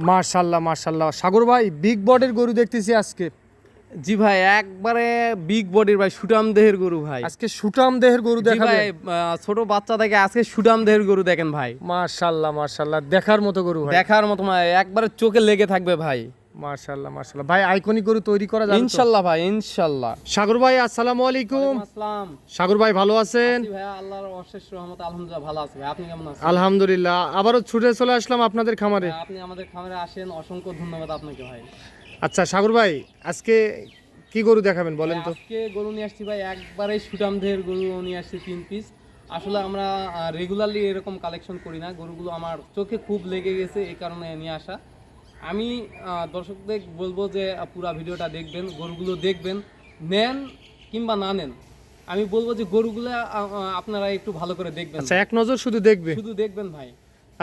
মাশাল্লাহ মাশাল্লাহ। সাগর ভাই বিগ বডির গরু দেখতেছি আজকে। জি ভাই, একবারে বিগ বডির ভাই, সুটাম দেহের গরু ভাই। আজকে সুটাম দেহের গরু জি দেখাবেন? ভাই, ছোট বাচ্চা থেকে আজকে সুটাম দেহের গরু দেখেন ভাই। মাশাল্লাহ মাশাল্লাহ, দেখার মতো গরু ভাই। দেখার মতো ভাই, একবারে চোখে লেগে থাকবে ভাই। মাশাল্লাহ মাশাল্লাহ ভাই, আইকনিক গরু তৈরি করা যাবে তো? ইনশাল্লাহ ভাই, ইনশাল্লাহ। সাগর ভাই আসসালামু আলাইকুম। আসসালাম। সাগর ভাই ভালো আছেন? জি ভাই, আল্লাহর অশেষ রহমত, আলহামদুলিল্লাহ ভালো আছি ভাই। আপনি কেমন আছেন? আলহামদুলিল্লাহ, আবারও ছুটে চলে আসলাম আপনাদের খামারে। ভাই, আপনি আমাদের খামারে আসেন, অসংখ্য ধন্যবাদ আপনাকে ভাই। আচ্ছা সাগর ভাই, আজকে কি গরু দেখাবেন বলেন তো? আজকে গরু নিয়ে আসছি ভাই, একবারে সুটাম দেহের গরু নিয়ে আসছি 3 পিস। আসলে আমরা রেগুলারলি এরকম কালেকশন করি না, গরুগুলো আমার চোখে খুব লেগে গেছে, এই কারণে নিয়ে আসা। আমি দর্শকদের বলবো যে পুরো ভিডিওটা দেখবেন, গরুগুলো দেখবেন, নেন কিংবা না নেন, আমি বলবো যে গরুগুলো আপনারা একটু ভালো করে দেখবেন। আচ্ছা, এক নজর শুধু দেখবে? শুধু দেখবেন ভাই।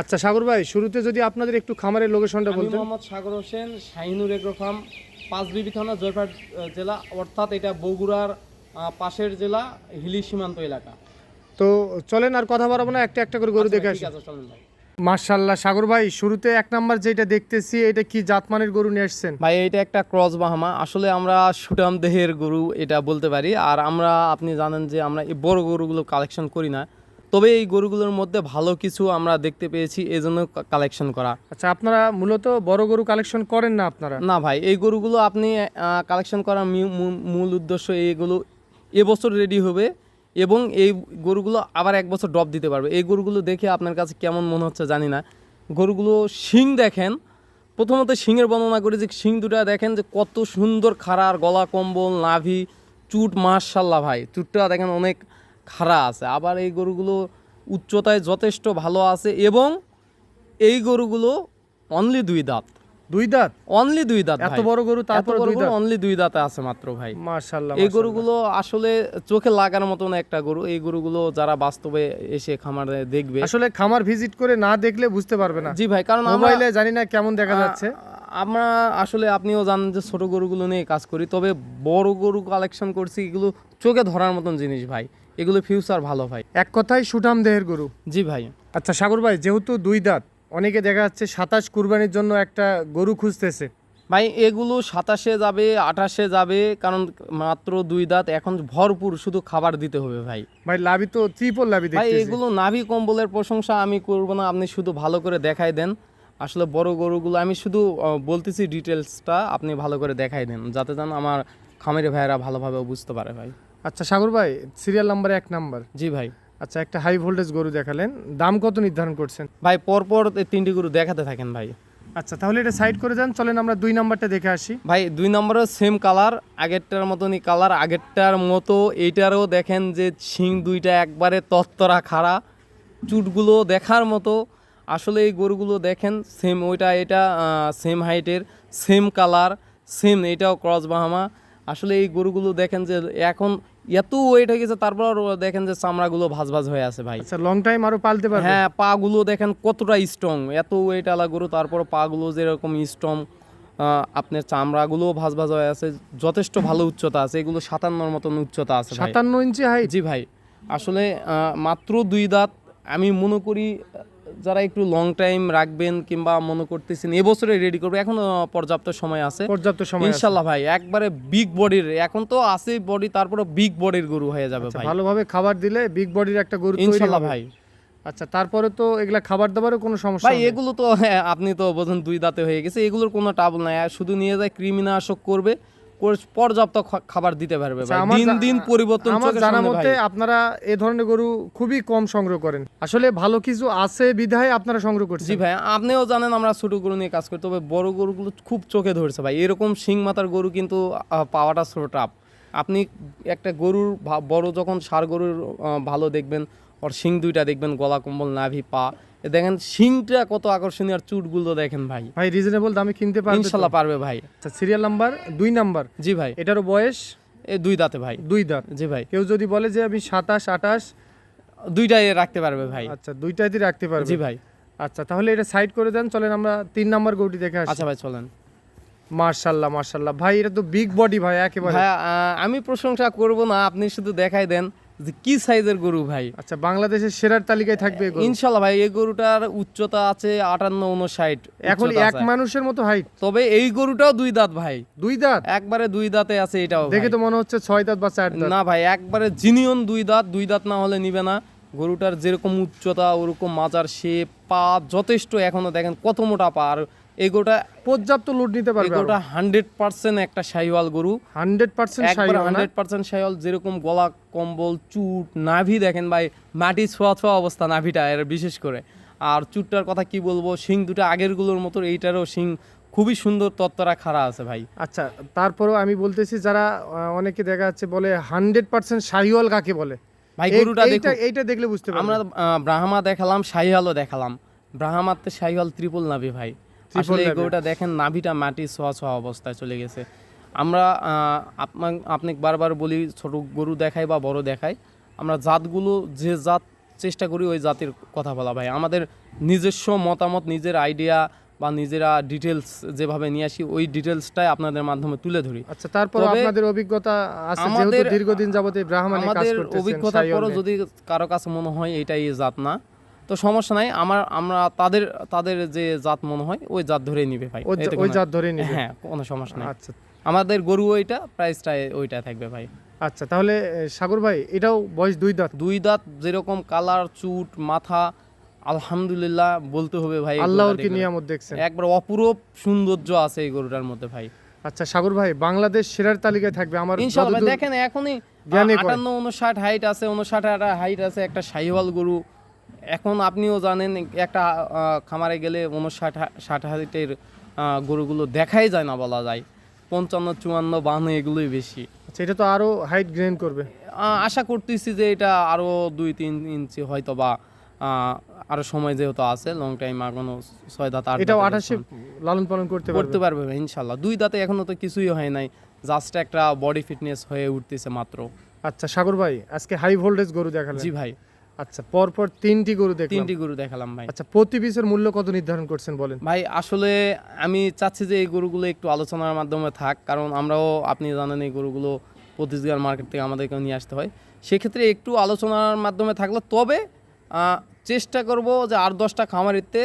আচ্ছা সাগর ভাই, শুরুতে যদি আপনাদের একটু খামারের লোকেশনটা আমি বলতেন। মোহাম্মদ সাগর হোসেন, শাহিনুর এগ্রো ফার্ম, পাঁচবিবি থানা, জয়পুরহাট জেলা, অর্থাৎ এটা বগুড়ার পাশের জেলা, হিলি সীমান্ত এলাকা। তো চলেন আর কথা বাড়াবো না, একটা একটা করে গরু আচ্ছা দেখে ভাই, আসি। ঠিক আছে, চলেন ভাই। মাশাআল্লাহ সাগর ভাই, শুরুতে এক নাম্বার যেটা দেখতেছি, এটা কি জাতমানের গরু নিয়ে আসছেন? ভাই এটা একটা ক্রস বাহামা, আসলে আমরা সুটাম দেহের গরু এটা বলতে পারি। আর আমরা, আপনি জানেন যে আমরা এই বড় গরুগুলো কালেকশন করি না, তবে এই গরুগুলোর মধ্যে ভালো কিছু আমরা দেখতে পেয়েছি, এই জন্য কালেকশন করা। আচ্ছা, আপনারা মূলত বড় গরু কালেকশন করেন না আপনারা? না ভাই, এই গরুগুলো আপনি কালেকশন করার মূল উদ্দেশ্য, এইগুলো এবছর রেডি হবে এবং এই গরুগুলো আবার 1 বছর ড্রপ দিতে পারবে। এই গরুগুলো দেখে আপনার কাছে কেমন মনে হচ্ছে জানি না, গরুগুলো শিং দেখেন। প্রথমত শিংয়ের বর্ণনা করি যে শিং দুটা দেখেন যে কত সুন্দর খাড়ার, গলা কম্বল, নাভি, চুট, মাশাল্লাহ ভাই, চুটটা দেখেন অনেক খাড়া আছে। আবার এই গরুগুলো উচ্চতায় যথেষ্ট ভালো আছে এবং এই গরুগুলো অনলি 2 দাঁত। 2 দাঁত? অনলি 2 দাঁত এত বড় গরু, তারপর 2 দাঁত? অনলি 2 দাঁতে আছে মাত্র ভাই। মাশাআল্লাহ। এই গরুগুলো আসলে চোখে লাগার মতন একটা গরু। এই গরুগুলো যারা বাস্তবে এসে খামারে দেখবে, আসলে খামার ভিজিট করে না দেখলে বুঝতে পারবে না। জি ভাই, কারণ মোবাইলে জানি না কেমন দেখা যাচ্ছে। আমরা আসলে, আপনিও জানেন যে ছোট গরুগুলো নিয়ে কাজ করি, তবে বড় গরু কালেকশন করছি, এগুলো চোখে ধরার মতন জিনিস ভাই, এগুলো ফিউচার ভালো ভাই। এক কথায় সুঠাম দেহের গরু। জি ভাই। আচ্ছা সাগর ভাই, যেহেতু 2 দাঁত, অনেকে দেখা যাচ্ছে 27 কুরবানির জন্য একটা গরু খুঁজতেছে। ভাই এগুলো 27-এ যাবে, 28-এ যাবে, কারণ মাত্র 2 দাঁত, এখন ভরপুর, শুধু খাবার দিতে হবে ভাই। ভাই লাভি তো ট্রিপল লাভি ভাই দেখতেছি। এগুলো নাভি কম্বলের প্রশংসা আমি করব না, আপনি শুধু ভালো করে দেখাই দেন। আসলে বড় গরুগুলো আমি শুধু বলতেছি ডিটেলসটা, আপনি ভালো করে দেখাই দেন, যাতে যেন আমার খামারি ভাইয়েরা ভালোভাবে বুঝতে পারে ভাই। আচ্ছা সাগর ভাই, সিরিয়াল নাম্বার 1 নাম্বার। জি ভাই। আচ্ছা, একটা হাই ভোল্টেজ গরু দেখালেন, দাম কত নির্ধারণ করছেন? ভাই পরপর 3টি গরু দেখাতে থাকেন ভাই। আচ্ছা, তাহলে এটা সাইড করে দেন, চলেন আমরা 2 নাম্বারটা দেখে আসি। ভাই 2 নম্বরও সেম কালার, আগেরটার মতনই কালার, আগেরটার মতো এইটারও দেখেন যে শিং দুইটা একবারে তত্তরা খাড়া, চুটগুলো দেখার মতো। আসলে এই গরুগুলো দেখেন সেম, ওইটা এটা সেম হাইটের, সেম কালার, সেম, এটাও ক্রস বাহামা। আসলে এই গরুগুলো দেখেন যে এখন এত ওয়েট হয়ে গেছে, তারপর দেখেন যে চামড়াগুলো ভাজ ভাজ হয়ে আছে ভাই। আচ্ছা, লং টাইম আরো পালতে পারবে? হ্যাঁ, পাগুলো দেখেন কতটা স্ট্রং, এত ওয়েট আলা গরু, তারপর পাগুলো যেরকম স্ট্রং, আপনার চামড়াগুলোও ভাজ ভাজ হয়ে আছে, যথেষ্ট ভালো উচ্চতা আছে। এগুলো 57-র মতন উচ্চতা আছে ভাই। 57 ইঞ্চি হাইট? জি ভাই। আসলে মাত্র 2 দাঁত, আমি মনে করি যারা একটু লং টাইম রাখবেন কিংবা মনে করতেছেন এবছরে রেডি করবে, এখন পর্যাপ্ত সময় আছে, পর্যাপ্ত সময় আছে ইনশাল্লাহ ভাই। একবারে বিগ বডির, এখন তো আছে বডি, তারপরে বিগ বডির গরু হয়ে যাবে ভাই। ভালোভাবে খাবার দিলে বিগ বডির একটা গরু তৈরি ইনশাল্লাহ হবে ভাই। আচ্ছা, তারপরে তো এগুলা খাবার দাবারও কোনো সমস্যা ভাই নেই? এগুলো তো আপনি তো বোঝেন 2 দাঁতে হয়ে গেছে, এগুলোর কোনো ট্রাবল নাই, শুধু নিয়ে যায় কৃমিনাশক করবে, পর্যাপ্ত খাবার দিতে পারবে ভাই। দিন দিন পরিবর্তন আমার চোখের জানা সামনে মতে ভাই। আপনারা এ ধরনের গরু খুবই কম সংগ্রহ করেন, আসলে ভালো কিছু আছে বিধায় আপনারা সংগ্রহ জি করছেন। ভাই, আপনিও জানেন আমরা ছোট গরু নিয়ে কাজ করি, তবে বড় গরুগুলো খুব চোখে ধরছে ভাই। এরকম শিং মাথার গরু কিন্তু পাওয়াটা ছোট টাপ। আপনি একটা গরুর বড় যখন ষাঁড় গরুর ভালো দেখবেন, ওর শিং দুইটা দেখবেন, গলা কম্বল, নাভি, পা, দেখেন শিংটা কত আকর্ষণীয়, আর চুটগুলো দেখেন ভাই। ভাই রিজনেবল দামে কিনতে পারবে? ইনশাল্লাহ পারবে ভাই। আচ্ছা, সিরিয়াল নাম্বার 2 নাম্বার। জি ভাই। এটারও বয়স? এই 2 দাঁতে ভাই। 2 দাঁত? জি ভাই। কেউ যদি বলে যে আমি 27 28? দুইটাই রাখতে পারবে ভাই। আচ্ছা, দুইটাই রাখতে পারবে? জি ভাই। আচ্ছা, তাহলে এটা সাইড করে দেন, চলেন আমরা 3 নাম্বার গরুটি দেখে আসি। আচ্ছা ভাই, চলেন। মাশাআল্লাহ মাশাআল্লাহ ভাই, এটা তো বিগ বডি ভাই একেবারে। ভাই আমি প্রশংসা করব না, আপনি শুধু দেখাই দেন। যে কি সাইজের গরু ভাই। আচ্ছা, বাংলাদেশের সেরার তালিকায় থাকবে এই গরু? ইনশাল্লাহ ভাই, এই গরুটার উচ্চতা আছে 58-59 এখন উচ্চতা এক আছে। মানুষের মতো হাইট। তবে এই গরুটাও 2 দাঁত ভাই, 2 দাঁত? একবারে 2 দাঁতে আছে এটাও ভাই। দেখে তো মনে হচ্ছে 6 দাঁত বা 4 দাঁত। না ভাই, একবারে জিনিয়ন 2 দাঁত, 2 দাঁত না হলে নিবে না। গরুটার যেরকম উচ্চতা ওরকম মাজার শেপ, পা যথেষ্ট, এখনো দেখেন কত মোটা পা। আর এই গরুটা, পর্যাপ্ত লোড নিতে এই পারবে? গরুটা 100% একটা শাহিওয়াল গরু, 100% একবার শাহিওয়াল না? 100% শাহিওয়াল। যেরকম গলা, কম্বল, চুট, নাভি দেখেন ভাই, মাটি ছোঁয়া ছোঁয়া অবস্থা নাভিটা এর বিশেষ করে। আর চুটটার কথা কি বলবো, শিং দুটো আগের গুলোর মতো, এইটারও শিং খুবই সুন্দর তত্তরা খাড়া আছে ভাই। আচ্ছা, তারপরেও আমি বলতেছি, যারা অনেকে দেখা যাচ্ছে বলে 100% শাহিওয়াল কাকে বলে? ভাই গরুটা দেখুন, এইটা দেখলে বুঝতে পারবে। আমরা ব্রাহ্মা দেখালাম, শাহিওয়ালও দেখালাম। ব্রাহ্মাতে শাহিওয়াল ত্রিপল নাভি ভাই। আসলে এই নাভি। গরুটা দেখেন, নাভিটা মাটি ছোঁয়া ছোঁয়া অবস্থায় চলে গেছে। আমরা আপনাকে বারবার বলি, ছোট গরু দেখাই বা বড় দেখাই, আমরা জাতগুলো যে জাত চেষ্টা করি ওই জাতের কথা বলা ভাই। আমাদের নিজস্ব মতামত, নিজের আইডিয়া বা নিজেরা ডিটেলস যেভাবে নিয়ে আসি, ওই ডিটেলসটাই আপনাদের মাধ্যমে তুলে ধরি। আচ্ছা, তারপর তবে আপনাদের অভিজ্ঞতা আছে, যেহেতু আমাদের- দীর্ঘদিন যাবত এই ব্রাহ্মণে কাজ আমাদের করতেছেন অভিজ্ঞতার শাহিওয়াল পরও নিয়ে। যদি কারো কাছে মনে হয় এটাই এই জাত না, তো সমস্যা নাই। আমরা তাদের যে জাত মনে হয় ওই জাত ধরেই নিবে ভাই। এতে ওই কোনো- জাত ধরে নিবে? হ্যাঁ, কোনো সমস্যা নাই। আচ্ছা আমাদের গরু ওইটা, প্রাইসটা ওইটা থাকবে ভাই। আচ্ছা, তাহলে সাগর ভাই, এটাও বয়স 2 দাঁত? 2 দাঁত, যেরকম কালার, চুট, মাথা, আলহামদুলিল্লাহ বলতে হবে ভাই। এই আল্লাহর গরুটা কি দেখলে নিয়ামত দেখছেন। একবার অপূরূপ সৌন্দর্য আছে এই গরুটার মধ্যে ভাই। আচ্ছা সাগর ভাই, বাংলাদেশ সেরার তালিকায় থাকবে আমার ইনশাআল্লাহ ভাই, যতদূর দেখেন এখনই জ্ঞানে কয়। 58-59 হাইট আছে, 59 হাইট আছে একটা শাহিওয়াল গরু। এখন আপনিও জানেন, একটা খামারে গেলে 59-60 হাইটের গরুগুলো দেখাই যায় না বলা যায়। 55-54-52 এগুলোই বেশি। আচ্ছা, এটা তো আরো হাইট গেইন করবে। আশা করতেছি যে এটা আরো 2-3 ইঞ্চি হয়তো বা আরো সময় যেহেতু আছে, লং টাইম, এখনো 6 দাঁত 8 এটাও দাঁতের 28-এ লালন পালন করতে পারবে? করতে পারবে ভাই ইনশাল্লাহ। 2 দাঁতে এখনো তো কিছুই হয় নাই, জাস্ট একটা বডি ফিটনেস হয়ে উঠতেছে মাত্র। আচ্ছা সাগর ভাই, আজকে হাই ভোল্টেজ গরু দেখালেন। জি ভাই, আচ্ছা, পরপর 3টি গরু দেখলাম। 3টি গরু দেখালাম ভাই। আচ্ছা, প্রতি পিসের মূল্য কত নির্ধারণ করছেন বলেন? ভাই আসলে আমি চাচ্ছি যে এই গরুগুলো একটু আলোচনার মাধ্যমে থাক, কারণ আমরাও, আপনি জানেন, এই গরুগুলো প্রতিযোগিতার মার্কেট থেকে আমাদেরকে নিয়ে আসতে হয়। সেক্ষেত্রে একটু আলোচনার মাধ্যমে থাকলে, তবে চেষ্টা করব যে আর 10টা খামারিতে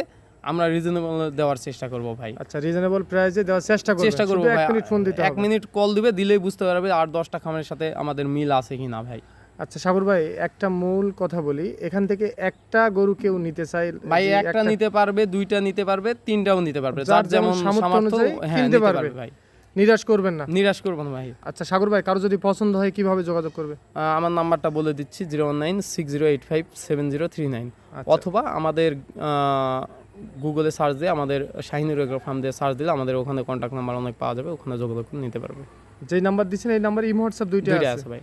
আমরা রিজনেবল দেওয়ার চেষ্টা করব ভাই। আচ্ছা, রিজনেবল প্রাইসে দেওয়ার চেষ্টা করব। চেষ্টা করবো এক ভাই। মিনিট ফোন দিতে 1 হবে। মিনিট কল দিবে, দিলেই বুঝতে পারবে আর 10টা খামারের সাথে আমাদের মিল আছে কি না ভাই। আচ্ছা সাগর ভাই, একটা মূল কথা বলি, এখান থেকে একটা গরু কেউ নিতে চাই ভাই, যে একটা নিতে পারবে, 2টা নিতে পারবে, 3টাও নিতে পারবে, যার যার যেমন সামর্থ্য সামর্থ্য, অনুযায়ী হ্যাঁ, কিনতে নিতে পারবে। পারবে ভাই। নিরাশ করবেন না? নিরাশ করবো না ভাই। আচ্ছা সাগর ভাই, কারো যদি পছন্দ হয় কিভাবে যোগাযোগ করবে? আমার নাম্বারটা বলে দিচ্ছি, 01960857039, আচ্ছা। অথবা আমাদের গুগলে সার্চ দিয়ে, আমাদের শাহিনুর এগ্রো ফার্ম দিয়ে সার্চ দিলে আমাদের ওখানে কন্ট্যাক্ট নাম্বার অনেক পাওয়া যাবে, ওখানে যোগাযোগ করে নিতে পারবে। যেই নাম্বার দিচ্ছেন এই নাম্বার ইমো হোয়াটসঅ্যাপ দুইটা দুইটা আছে? আছে ভাই।